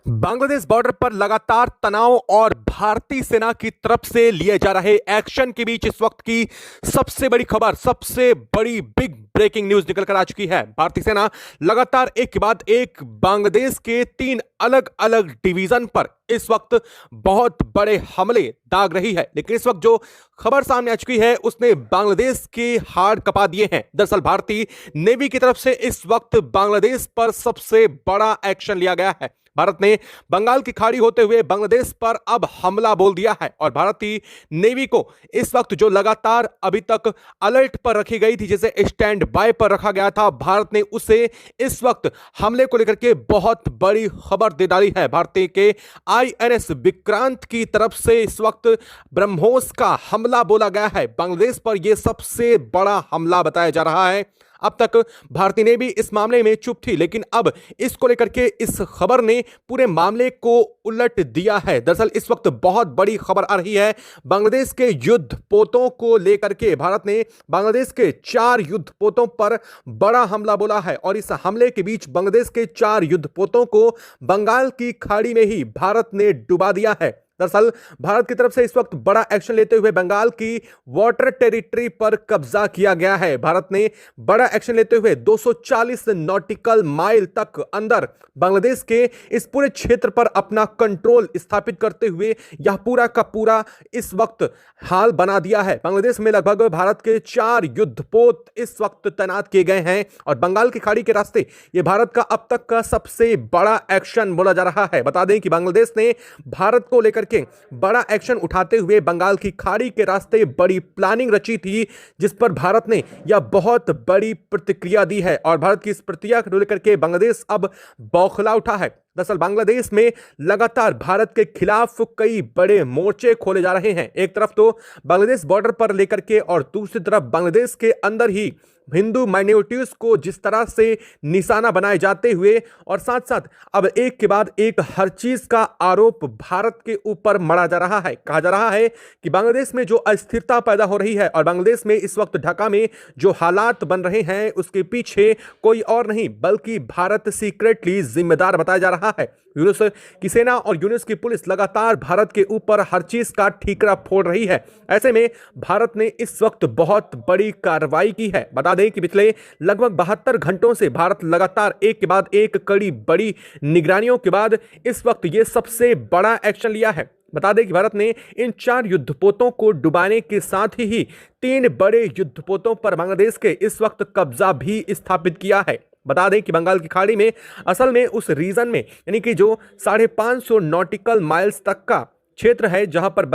Bangladesh border पर लगातार तनाव और भारतीय सेना की तरफ से लिए जा रहे एक्शन के बीच इस वक्त की सबसे बड़ी खबर, सबसे बड़ी बिग ब्रेकिंग न्यूज निकल कर आ चुकी है। भारतीय सेना लगातार एक के बाद एक बांग्लादेश के 3 अलग अलग डिवीजन पर इस वक्त बहुत बड़े हमले दाग रही है। लेकिन इस वक्त जो खबर सामने आ चुकी है उसने बांग्लादेश के हाड़ कपा दिए हैं। दरअसल भारतीय नेवी की तरफ से इस वक्त बांग्लादेश पर सबसे बड़ा एक्शन लिया गया है। भारत ने बंगाल की खाड़ी होते हुए बांग्लादेश पर अब हमला बोल दिया है और भारतीय नेवी को इस वक्त जो लगातार अभी तक अलर्ट पर रखी गई थी, जिसे स्टैंड बाय पर रखा गया था, भारत ने उसे इस वक्त हमले को लेकर के बहुत बड़ी खबर दे डाली है। भारतीय के आईएनएस विक्रांत की तरफ से इस वक्त ब्रह्मोस का हमला बोला गया है। बांग्लादेश पर यह सबसे बड़ा हमला बताया जा रहा है। अब तक भारतीय नेवी इस मामले में चुप थी, लेकिन अब इसको लेकर के इस खबर ने पूरे मामले को उलट दिया है। दरअसल इस वक्त बहुत बड़ी खबर आ रही है। बांग्लादेश के युद्ध पोतों को लेकर के भारत ने बांग्लादेश के 4 युद्ध पोतों पर बड़ा हमला बोला है और इस हमले के बीच बांग्लादेश के 4 युद्ध पोतों को बंगाल की खाड़ी में ही भारत ने डुबा दिया है। दरअसल भारत की तरफ से इस वक्त बड़ा एक्शन लेते हुए बंगाल की वाटर टेरिटरी पर कब्जा किया गया है। भारत ने बड़ा एक्शन लेते हुए 240 नॉटिकल माइल तक अंदर बांग्लादेश के इस पूरे क्षेत्र पर अपना कंट्रोल स्थापित करते हुए यह पूरा का पूरा इस वक्त हाल बना दिया है। बांग्लादेश में लगभग भारत के 4 युद्धपोत इस वक्त तैनात किए गए हैं और बंगाल की खाड़ी के रास्ते यह भारत का अब तक का सबसे बड़ा एक्शन बोला जा रहा है। बता दें कि बांग्लादेश ने भारत को लेकर के बड़ा एक्शन उठाते हुए बंगाल की खाड़ी के रास्ते बड़ी प्लानिंग रची थी, जिस पर भारत ने यह बहुत बड़ी प्रतिक्रिया दी है और भारत की इस प्रतिक्रिया को लेकर के बांग्लादेश अब बौखला उठा है। दरअसल बांग्लादेश में लगातार भारत के खिलाफ कई बड़े मोर्चे खोले जा रहे हैं। एक तरफ तो बांग्लादेश बॉर्डर पर लेकर के और दूसरी तरफ बांग्लादेश के अंदर ही हिंदू माइनॉरिटीज को जिस तरह से निशाना बनाए जाते हुए और साथ साथ अब एक के बाद एक हर चीज का आरोप भारत के ऊपर मढ़ा जा रहा है। कहा जा रहा है कि बांग्लादेश में जो अस्थिरता पैदा हो रही है और बांग्लादेश में इस वक्त ढाका में जो हालात बन रहे हैं उसके पीछे कोई और नहीं बल्कि भारत सीक्रेटली जिम्मेदार बताया जा रहा है। यूनुस की सेना और यूनुस की पुलिस लगातार भारत के ऊपर हर चीज का ठीकरा फोड़ रही है। ऐसे में भारत ने इस वक्त बहुत बड़ी कार्रवाई की है। बता दें कि पिछले लगभग 72 घंटों से भारत लगातार एक के बाद एक कड़ी बड़ी निगरानियों के बाद इस वक्त ये सबसे बड़ा एक्शन लिया है। बता दें कि भारत ने इन 4 युद्धपोतों को डुबाने के साथ ही 3 बड़े युद्धपोतों पर बांग्लादेश के इस वक्त कब्जा भी स्थापित किया है। बता दें कि बंगाल की खाड़ी में असल में उस रीजन में यानी कि जो 550 नॉटिकल माइल्स तक का क्षेत्र है जहां पर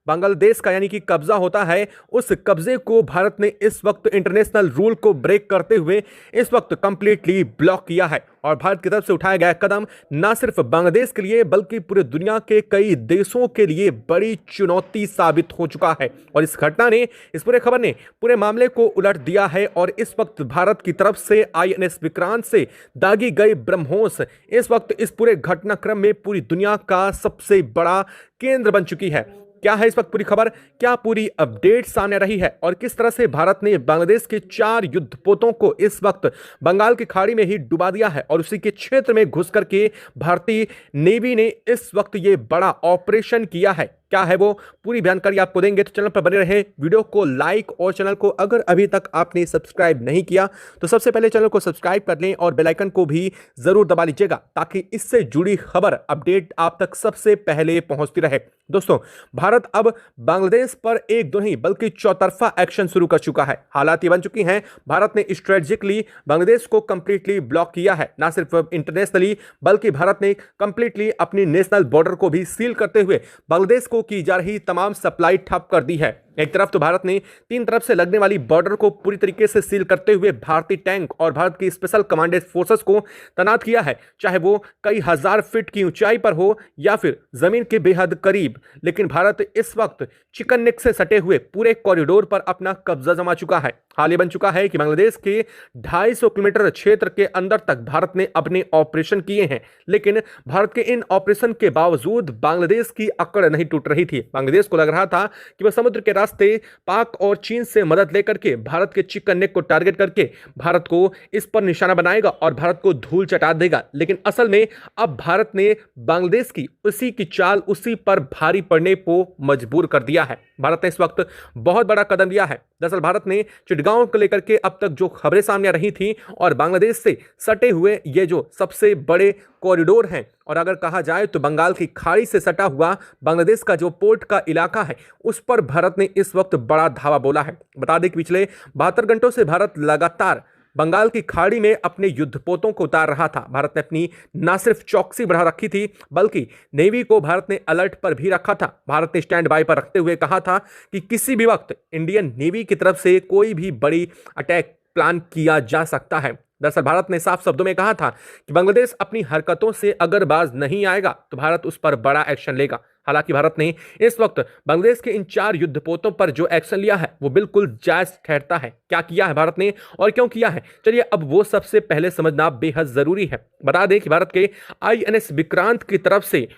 बांग्लादेश का यानी कि कब्जा होता है, उस कब्जे को भारत ने इस वक्त इंटरनेशनल रूल को ब्रेक करते हुए इस वक्त कंप्लीटली ब्लॉक किया है। और भारत की तरफ से उठाया गया कदम न सिर्फ बांग्लादेश के लिए बल्कि पूरे दुनिया के कई देशों के लिए बड़ी चुनौती साबित हो चुका है। और इस घटना ने, इस पूरे खबर ने पूरे मामले को उलट दिया है और इस वक्त भारत की तरफ से आईएनएस विक्रांत से दागी गई ब्रह्मोस इस वक्त इस पूरे घटनाक्रम में पूरी दुनिया का सबसे बड़ा केंद्र बन चुकी है। क्या है इस वक्त पूरी खबर, क्या पूरी अपडेट सामने रही है और किस तरह से भारत ने बांग्लादेश के 4 युद्धपोतों को इस वक्त बंगाल की खाड़ी में ही डुबा दिया है और उसी के क्षेत्र में घुस करके भारतीय नेवी ने इस वक्त ये बड़ा ऑपरेशन किया है। क्या है वो पूरी जानकारी आपको देंगे, तो चैनल पर बने रहे, वीडियो को लाइक और चैनल को अगर अभी तक आपने सब्सक्राइब नहीं किया तो सबसे पहले चैनल को सब्सक्राइब कर लें और बेल आइकन को भी जरूर दबा लीजिएगा ताकि इससे जुड़ी खबर अपडेट आप तक सबसे पहले पहुंचती रहे। दोस्तों, भारत अब बांग्लादेश पर एक दो नहीं बल्कि चौतरफा एक्शन शुरू कर चुका है। हालात ये बन चुकी हैं, भारत ने स्ट्रेटेजिकली बांग्लादेश को कंप्लीटली ब्लॉक किया है। ना सिर्फ इंटरनेशनली बल्कि भारत ने कंप्लीटली अपनी नेशनल बॉर्डर को भी सील करते हुए बांग्लादेश को की जा रही तमाम सप्लाई ठप कर दी है। एक तरफ तो भारत ने 3 तरफ से लगने वाली बॉर्डर को पूरी तरीके से सील करते हुए भारतीय टैंक और भारत की स्पेशल कमांडेड फोर्सेस को तैनात किया है, चाहे वो कई हजार फीट की ऊंचाई पर हो या फिर जमीन के बेहद करीब। लेकिन भारत इस वक्त चिकन नेक से सटे हुए पूरे कॉरिडोर पर अपना कब्जा जमा चुका है। हाल ये बन चुका है कि बांग्लादेश के 250 किलोमीटर क्षेत्र के अंदर तक भारत ने अपने ऑपरेशन किए हैं, लेकिन भारत के इन ऑपरेशन के बावजूद बांग्लादेश की अकड़ नहीं टूट रही थी। बांग्लादेश को लग रहा था कि वह समुद्र के रास्ते पाक और चीन से मदद लेकर के भारत के चिकन नेक को टारगेट करके भारत को इस पर निशाना बनाएगा और भारत को धूल चटा देगा। लेकिन असल में अब भारत ने बांग्लादेश की उसी की चाल, उसी पर भारी पड़ने को मजबूर कर दिया है। भारत ने इस वक्त बहुत बड़ा कदम लिया है। दरअसल भारत ने चिटगांव को लेकर के अब तक जो खबरें सामने आ रही थी और बांग्लादेश से सटे हुए ये जो सबसे बड़े कॉरिडोर हैं, और अगर कहा जाए तो बंगाल की खाड़ी से सटा हुआ बांग्लादेश का जो पोर्ट का इलाका है, उस पर भारत ने इस वक्त बड़ा धावा बोला है। बता दें कि पिछले 72 घंटों से भारत लगातार बंगाल की खाड़ी में अपने युद्धपोतों को उतार रहा था। भारत ने अपनी न सिर्फ चौकसी बढ़ा रखी थी, बल्कि नेवी को भारत ने अलर्ट पर भी रखा था। भारत ने स्टैंड बाय पर रखते हुए कहा था कि किसी भी वक्त इंडियन नेवी की तरफ से कोई भी बड़ी अटैक प्लान किया जा सकता है। दरअसल भारत ने साफ शब्दों में कहा था कि बांग्लादेश अपनी हरकतों से अगर बाज नहीं आएगा तो भारत उस पर बड़ा एक्शन लेगा। हालांकि भारत ने इस वक्त बांग्लादेश के इन 4 युद्धपोतों पर जो एक्शन लिया है वो बिल्कुल जायज ठहरता है। क्या किया है भारत ने और क्यों किया है, चलिए अब वो सबसे पहले समझना बेहद जरूरी है। बता दें कि भारत के INS विक्रांत की तरफ से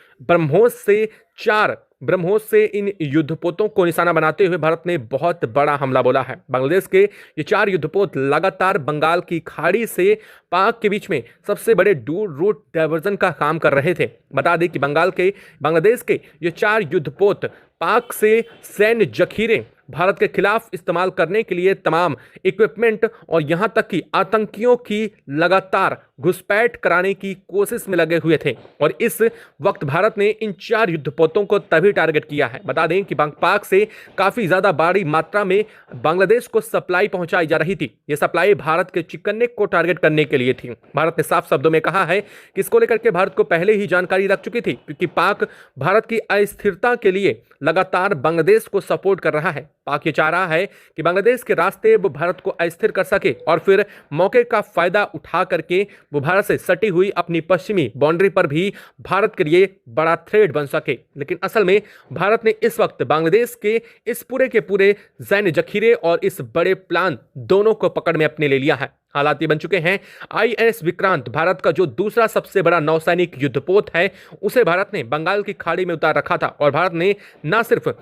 ब्रह्मोस से इन युद्धपोतों को निशाना बनाते हुए भारत ने बहुत बड़ा हमला बोला है। बांग्लादेश के ये 4 युद्धपोत लगातार बंगाल की खाड़ी से पाक के बीच में सबसे बड़े रूट डायवर्जन का काम कर रहे थे। बता दें कि बांग्लादेश के ये 4 युद्धपोत पाक से सैन्य जखीरे भारत के खिलाफ इस्तेमाल करने के लिए तमाम इक्विपमेंट और यहां तक कि आतंकियों की लगातार घुसपैठ कराने की कोशिश में लगे हुए थे। और इस वक्त भारत ने इन 4 युद्धपोतों को तभी टारगेट किया है। बता दें कि पाक से काफी ज्यादा बड़ी मात्रा में बांग्लादेश को सप्लाई पहुंचाई जा रही थी। यह सप्लाई भारत के चिकन नेक को टारगेट करने के लिए थी। भारत ने साफ शब्दों में कहा है कि इसको लेकर के भारत को पहले ही जानकारी रख चुकी थी, क्योंकि पाक भारत की अस्थिरता के लिए लगातार बांग्लादेश को सपोर्ट कर रहा है। पाक ये चाह रहा है कि बांग्लादेश के रास्ते वो भारत को अस्थिर कर सके और फिर मौके का फायदा उठा करके वो भारत से सटी हुई अपनी पश्चिमी बाउंड्री पर भी भारत के लिए बड़ा थ्रेट बन सके। लेकिन असल में भारत ने इस वक्त बांग्लादेश के इस पूरे के पूरे सैन्य जखीरे और इस बड़े प्लान दोनों को पकड़ में अपने ले लिया है। हालात ये बन चुके हैं, INS विक्रांत भारत का जो दूसरा सबसे बड़ा नौसैनिक युद्धपोत है, उसे भारत ने बंगाल की खाड़ी में उतार रखा था। और भारत ने न सिर्फ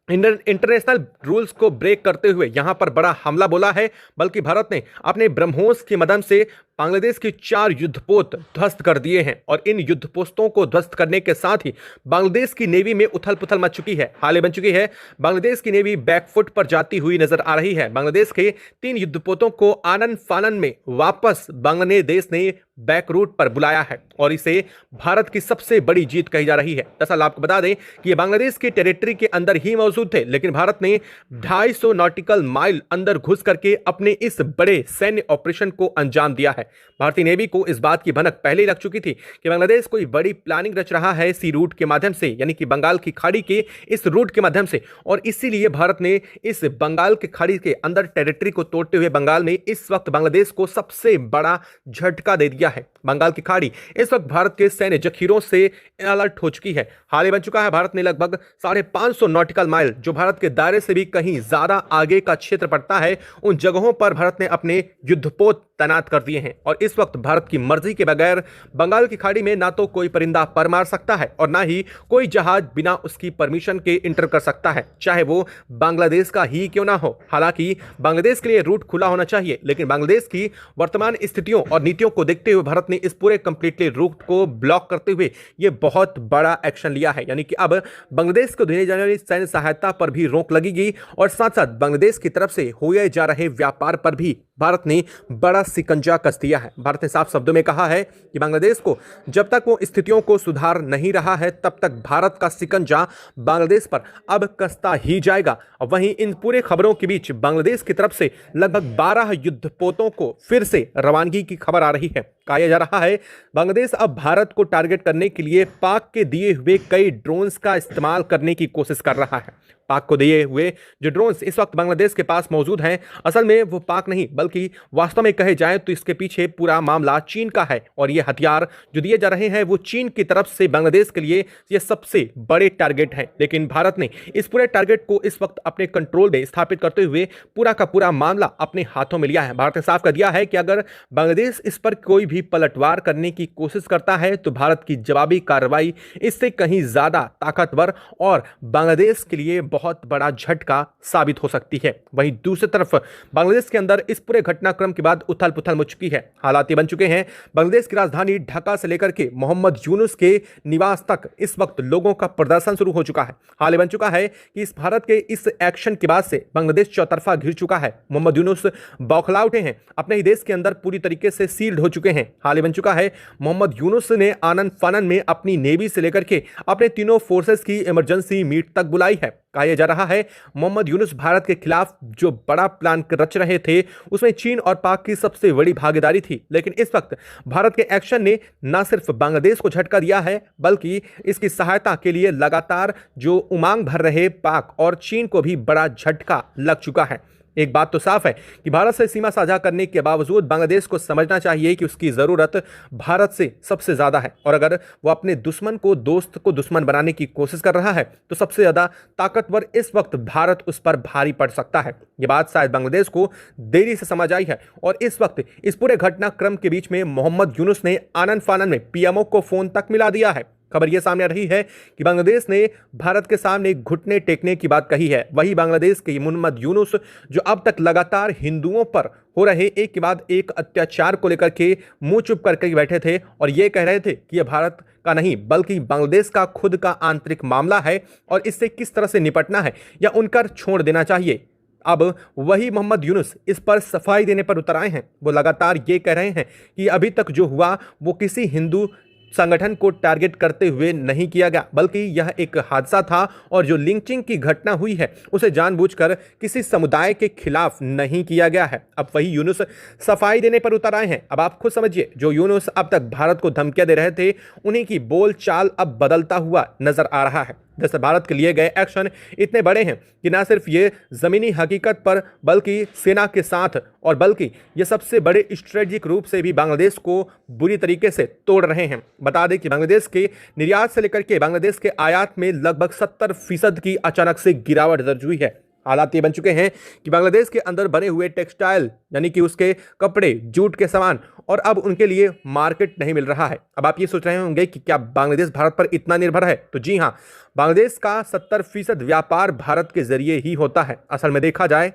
इंटरनेशनल रूल्स को ब्रेक करते हुए यहां पर बड़ा हमला बोला है, बल्कि भारत ने अपने ब्रह्मोस की मदद से बांग्लादेश की 4 युद्धपोत ध्वस्त कर दिए हैं। और इन युद्धपोतों को ध्वस्त करने के साथ ही बांग्लादेश की नेवी में उथल पुथल मच चुकी है, हाल बन चुकी है। बांग्लादेश की नेवी बैकफुट पर जाती हुई नजर आ रही है। बांग्लादेश के 3 युद्धपोतों को आनन फानन में वापस बांग्लादेश ने बैक रूट पर बुलाया है और इसे भारत की सबसे बड़ी जीत कही जा रही है। दरअसल आपको बता दें कि ये बांग्लादेश के टेरिटरी के अंदर ही मौजूद थे, लेकिन भारत ने 250 नॉटिकल माइल अंदर घुस करके अपने इस बड़े सैन्य ऑपरेशन को अंजाम दिया है। भारतीय नेवी को इस बात की भनक पहले ही लग चुकी थी कि बांग्लादेश कोई बड़ी प्लानिंग रच रहा है सी रूट के माध्यम से, यानी कि बंगाल की खाड़ी के इस रूट के माध्यम से, और इसीलिए भारत ने इस बंगाल की खाड़ी के अंदर टेरिटरी को तोड़ते हुए बंगाल में इस वक्त बांग्लादेश को सबसे बड़ा झटका दे दिया है। बंगाल की खाड़ी इस वक्त भारत के सैन्य जखीरों से अलर्ट हो चुकी है। हाल ही बन चुका है, भारत ने लगभग 550 नॉटिकल माइल, जो भारत के दायरे से भी कहीं ज्यादा आगे का क्षेत्र पड़ता है, उन जगहों पर भारत ने अपने युद्धपोत तैनात कर दिए हैं। और इस वक्त भारत की मर्जी के बगैर बंगाल की खाड़ी में ना तो कोई परिंदा पर मार सकता है और ना ही कोई जहाज बिना उसकी परमिशन के इंटर कर सकता है, चाहे वो बांग्लादेश का ही क्यों ना हो। हालांकि बांग्लादेश के लिए रूट खुला होना चाहिए, लेकिन बांग्लादेश की वर्तमान स्थितियों और नीतियों को देखते हुए भारत ने इस पूरे कंप्लीटली रूट को ब्लॉक करते हुए ये बहुत बड़ा एक्शन लिया है। यानी कि अब बांग्लादेश को देने जाने वाली सैन्य सहायता पर भी रोक लगेगी और साथ साथ बांग्लादेश की तरफ से हुए जा रहे व्यापार पर भी भारत ने बड़ा सिकंजा कस दिया है। भारत ने साफ शब्दों में कहा है कि बांग्लादेश को जब तक वो स्थितियों को सुधार नहीं रहा है, तब तक भारत का सिकंजा बांग्लादेश पर अब कसता ही जाएगा। वहीं इन पूरे खबरों के बीच बांग्लादेश की तरफ से लगभग 12 युद्धपोतों को फिर से रवानगी की खबर आ रही है। कहा जा रहा है बांग्लादेश अब भारत को टारगेट करने के लिए पाक के दिए हुए कई ड्रोन्स का इस्तेमाल करने की कोशिश कर रहा है। पाक को दिए हुए जो ड्रोन्स इस वक्त बांग्लादेश के पास मौजूद हैं, असल में वो पाक नहीं बल्कि वास्तव में कहे जाए तो इसके पीछे पूरा मामला चीन का है। और ये हथियार जो दिए जा रहे हैं वो चीन की तरफ से बांग्लादेश के लिए ये सबसे बड़े टारगेट हैं। लेकिन भारत ने इस पूरे टारगेट को इस वक्त अपने कंट्रोल में स्थापित करते हुए पूरा का पूरा मामला अपने हाथों में लिया है। भारत ने साफ कर दिया है कि अगर बांग्लादेश इस पर कोई भी भी पलटवार करने की कोशिश करता है तो भारत की जवाबी कार्रवाई इससे कहीं ज्यादा ताकतवर और बांग्लादेश के लिए बहुत बड़ा झटका साबित हो सकती है। वहीं दूसरी तरफ बांग्लादेश के अंदर इस पूरे घटनाक्रम के बाद उथल पुथल मच चुकी है। हालात ये बन चुके हैं, बांग्लादेश की राजधानी ढाका से लेकर के मोहम्मद यूनुस के निवास तक इस वक्त लोगों का प्रदर्शन शुरू हो चुका है। हाल बन चुका है कि इस भारत के इस एक्शन के बाद से बांग्लादेश चौतरफा घिर चुका है। मोहम्मद यूनुस बौखला उठे हैं, अपने ही देश के अंदर पूरी तरीके से सील्ड हो चुके हैं। हाल बन चुका है, मोहम्मद यूनुस ने आनन फानन में अपनी नेवी से लेकर के अपने तीनों फोर्सेस की इमरजेंसी मीट तक बुलाई है। कहा जा रहा है मोहम्मद यूनुस भारत के खिलाफ जो बड़ा प्लान रच रहे थे उसमें चीन और पाक की सबसे बड़ी भागीदारी थी, लेकिन इस वक्त भारत के एक्शन ने न सिर्फ बांग्लादेश को झटका दिया है बल्कि इसकी सहायता के लिए लगातार जो उमंग भर रहे पाक और चीन को भी बड़ा झटका लग चुका है। एक बात तो साफ है कि भारत से सीमा साझा करने के बावजूद बांग्लादेश को समझना चाहिए कि उसकी जरूरत भारत से सबसे ज्यादा है, और अगर वो अपने दुश्मन को दोस्त को दुश्मन बनाने की कोशिश कर रहा है तो सबसे ज्यादा ताकतवर इस वक्त भारत उस पर भारी पड़ सकता है। ये बात शायद बांग्लादेश को देरी से समझ आई है और इस वक्त इस पूरे घटनाक्रम के बीच में मोहम्मद यूनुस ने आनन फानन में पीएमओ को फोन तक मिला दिया है। खबर यह सामने आ रही है कि बांग्लादेश ने भारत के सामने घुटने टेकने की बात कही है। वही बांग्लादेश के मोहम्मद यूनुस जो अब तक लगातार हिंदुओं पर हो रहे एक के बाद एक अत्याचार को लेकर के मुंह चुप करके बैठे थे और ये कह रहे थे कि यह भारत का नहीं बल्कि बांग्लादेश का खुद का आंतरिक मामला है और इससे किस तरह से निपटना है या उनकर छोड़ देना चाहिए। अब वही मोहम्मद यूनुस इस पर सफाई देने पर उतर आए हैं। वो लगातार ये कह रहे हैं कि अभी तक जो हुआ वो किसी हिंदू संगठन को टारगेट करते हुए नहीं किया गया बल्कि यह एक हादसा था और जो लिंचिंग की घटना हुई है उसे जानबूझकर किसी समुदाय के खिलाफ नहीं किया गया है। अब वही यूनुस सफाई देने पर उतर आए हैं। अब आप खुद समझिए, जो यूनुस अब तक भारत को धमकियां दे रहे थे उन्हीं की बोल चाल अब बदलता हुआ नजर आ रहा है। जैसे भारत के लिए गए एक्शन इतने बड़े हैं कि न सिर्फ ये जमीनी हकीकत पर बल्कि सेना के साथ और बल्कि ये सबसे बड़े स्ट्रेटेजिक रूप से भी बांग्लादेश को बुरी तरीके से तोड़ रहे हैं। बता दें कि बांग्लादेश के निर्यात से लेकर के बांग्लादेश के आयात में लगभग 70% की अचानक से गिरावट दर्ज हुई है। हालात ये बन चुके हैं कि बांग्लादेश के अंदर बने हुए टेक्सटाइल यानी कि उसके कपड़े, जूट के सामान और अब उनके लिए मार्केट नहीं मिल रहा है। अब आप ये सोच रहे होंगे कि क्या बांग्लादेश भारत पर इतना निर्भर है? तो जी हाँ, बांग्लादेश का 70% व्यापार भारत के जरिए ही होता है। असल में देखा जाए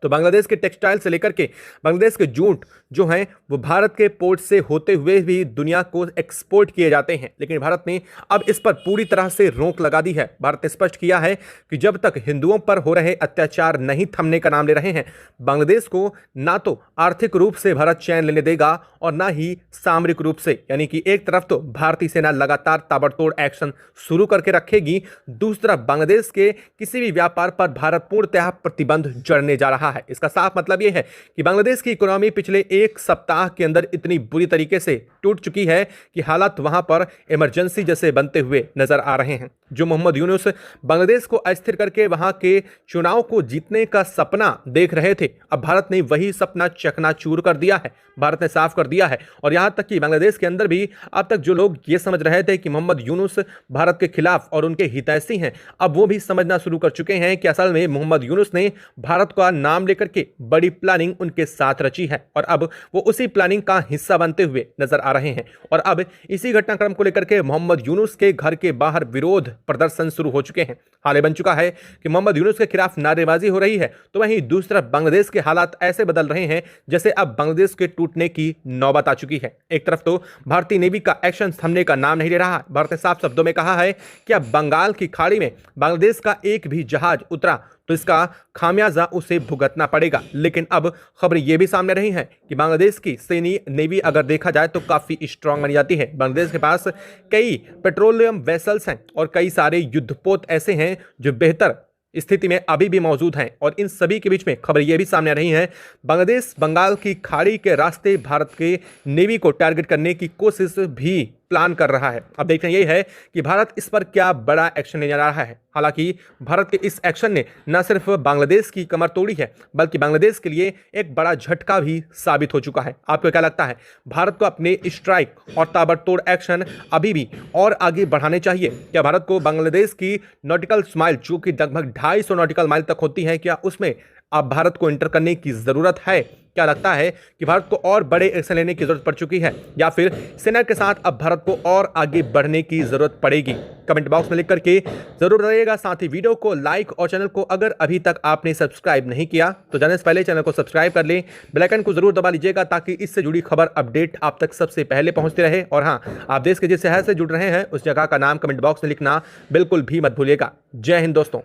तो बांग्लादेश के टेक्सटाइल से लेकर के बांग्लादेश के जूट जो हैं वो भारत के पोर्ट से होते हुए भी दुनिया को एक्सपोर्ट किए जाते हैं, लेकिन भारत ने अब इस पर पूरी तरह से रोक लगा दी है। भारत ने स्पष्ट किया है कि जब तक हिंदुओं पर हो रहे अत्याचार नहीं थमने का नाम ले रहे हैं, बांग्लादेश को ना तो आर्थिक रूप से भारत चैन लेने देगा और ना ही सामरिक रूप से। यानी कि एक तरफ तो भारतीय सेना लगातार ताबड़तोड़ एक्शन शुरू करके रखेगी, दूसरी तरफ बांग्लादेश के किसी भी व्यापार पर भारत पूर्णतः प्रतिबंध जड़ने जा रहा है। इसका साफ मतलब यह है कि बांग्लादेश की इकोनॉमी पिछले एक सप्ताह के अंदर इतनी बुरी तरीके से टूट चुकी है कि हालात वहां पर इमरजेंसी जैसे बनते हुए नजर आ रहे हैं। जो मोहम्मद यूनुस बांग्लादेश को अस्थिर करके वहां के चुनाव को जीतने का सपना देख रहे थे, अब भारत ने वही सपना चकनाचूर कर दिया है। भारत ने साफ कर दिया है और यहां तक कि बांग्लादेश के अंदर भी अब तक जो लोग ये समझ रहे थे कि मोहम्मद यूनुस भारत के खिलाफ और उनके हितैषी हैं, अब वो भी समझना शुरू कर चुके हैं कि असल में मोहम्मद यूनुस ने भारत का नाम लेकर के बड़ी प्लानिंग उनके साथ रची है और अब वो उसी प्लानिंग का हिस्सा बनते हुए नजर आ रहे हैं। और अब इसी घटनाक्रम को लेकर के मोहम्मद यूनुस के घर के बाहर विरोध प्रदर्शन शुरू हो चुके हैं। हाल बन चुका है कि मोहम्मद यूनुस के खिलाफ नारेबाजी हो रही है, तो वहीं दूसरी तरफ बांग्लादेश के हालात ऐसे बदल रहे हैं जैसे अब बांग्लादेश के टूटने की नौबत आ चुकी है। एक तरफ तो भारतीय नेवी का एक्शन थमने का नाम नहीं ले रहा। भारत ने साफ शब्दों में कहा है कि अब बंगाल की खाड़ी में बांग्लादेश का एक भी जहाज उतरा तो इसका खामियाजा उसे भुगतना पड़ेगा। लेकिन अब खबरें यह भी सामने रही हैं कि बांग्लादेश की सैन्य नेवी अगर देखा जाए तो काफी स्ट्रांग बन जाती है। बांग्लादेश के पास कई पेट्रोलियम वेसल्स हैं और कई सारे युद्धपोत ऐसे हैं जो बेहतर स्थिति में अभी भी मौजूद हैं। और इन सभी के बीच में खबर यह भी सामने आ रही है, बांग्लादेश बंगाल की खाड़ी के रास्ते भारत के नेवी को टारगेट करने की कोशिश भी प्लान कर रहा है। अब देखना यह है कि भारत इस पर क्या बड़ा एक्शन लेने जा रहा है। हालांकि भारत के इस एक्शन ने न सिर्फ बांग्लादेश की कमर तोड़ी है बल्कि बांग्लादेश के लिए एक बड़ा झटका भी साबित हो चुका है। आपको क्या लगता है, भारत को अपने स्ट्राइक और ताबड़तोड़ एक्शन अभी भी और आगे बढ़ाने चाहिए? क्या भारत को बांग्लादेश की नॉटिकल माइल जो कि लगभग 250 नॉटिकल माइल तक होती है, क्या उसमें अब भारत को एंटर करने की जरूरत है क्या लगता है कि भारत को और बड़े एक्शन लेने की जरूरत पड़ चुकी है या फिर सेना के साथ अब भारत को और आगे बढ़ने की जरूरत पड़ेगी? कमेंट बॉक्स में लिख करके जरूर बताइएगा। साथ ही वीडियो को लाइक और चैनल को अगर अभी तक आपने सब्सक्राइब नहीं किया तो जाने से पहले चैनल को सब्सक्राइब कर लें, बेल आइकन को जरूर दबा लीजिएगा ताकि इससे जुड़ी खबर अपडेट आप तक सबसे पहले पहुंचती रहे। और हाँ, आप देश के जिस शहर से जुड़ रहे हैं उस जगह का नाम कमेंट बॉक्स में लिखना बिल्कुल भी मत भूलिएगा। जय हिंद दोस्तों।